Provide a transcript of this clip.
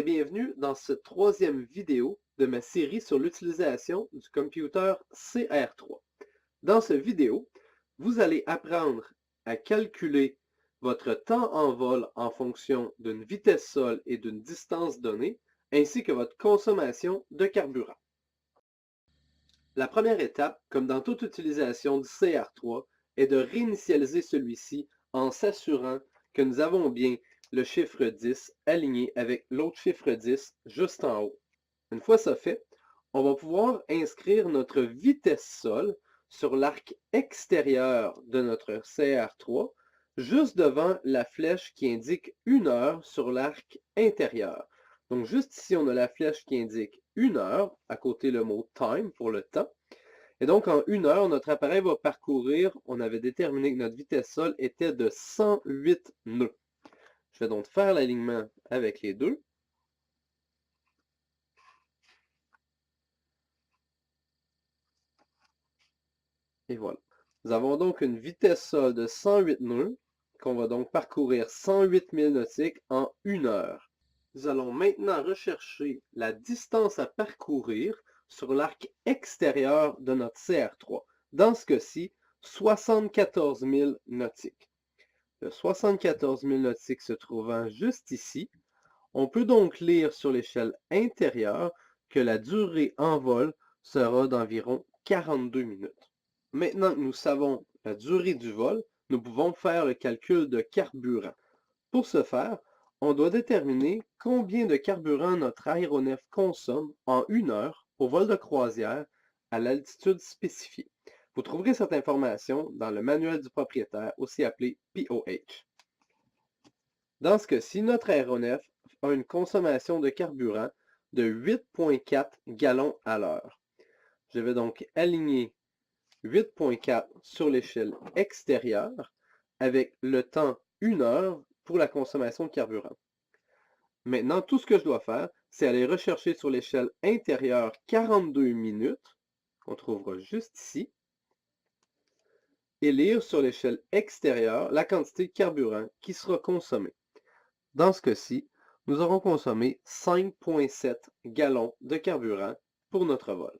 et bienvenue dans cette troisième vidéo de ma série sur l'utilisation du computer CR3. Dans cette vidéo, vous allez apprendre à calculer votre temps en vol en fonction d'une vitesse sol et d'une distance donnée, ainsi que votre consommation de carburant. La première étape, comme dans toute utilisation du CR3, est de réinitialiser celui-ci en s'assurant que nous avons bien le chiffre 10 aligné avec l'autre chiffre 10 juste en haut. Une fois ça fait, on va pouvoir inscrire notre vitesse sol sur l'arc extérieur de notre CR3, juste devant la flèche qui indique 1 heure sur l'arc intérieur. Donc juste ici, on a la flèche qui indique 1 heure, à côté le mot time pour le temps. Et donc, en 1 heure, notre appareil va parcourir, on avait déterminé que notre vitesse sol était de 108 nœuds. Je vais donc faire l'alignement avec les deux. Et voilà. Nous avons donc une vitesse sol de 108 nœuds, qu'on va donc parcourir 108 milles nautiques en 1 heure. Nous allons maintenant rechercher la distance à parcourir sur l'arc extérieur de notre CR3. Dans ce cas-ci, 74 000 nautiques. Le 74 000 nautiques se trouvant juste ici, on peut donc lire sur l'échelle intérieure que la durée en vol sera d'environ 42 minutes. Maintenant que nous savons la durée du vol, nous pouvons faire le calcul de carburant. Pour ce faire, on doit déterminer combien de carburant notre aéronef consomme en 1 heure au vol de croisière à l'altitude spécifiée. Vous trouverez cette information dans le manuel du propriétaire, aussi appelé POH. Dans ce cas-ci, notre aéronef a une consommation de carburant de 8,4 gallons à l'heure. Je vais donc aligner 8,4 sur l'échelle extérieure avec le temps 1 heure pour la consommation de carburant. Maintenant, tout ce que je dois faire, c'est aller rechercher sur l'échelle intérieure 42 minutes, qu'on trouvera juste ici, et lire sur l'échelle extérieure la quantité de carburant qui sera consommée. Dans ce cas-ci, nous aurons consommé 5,7 gallons de carburant pour notre vol.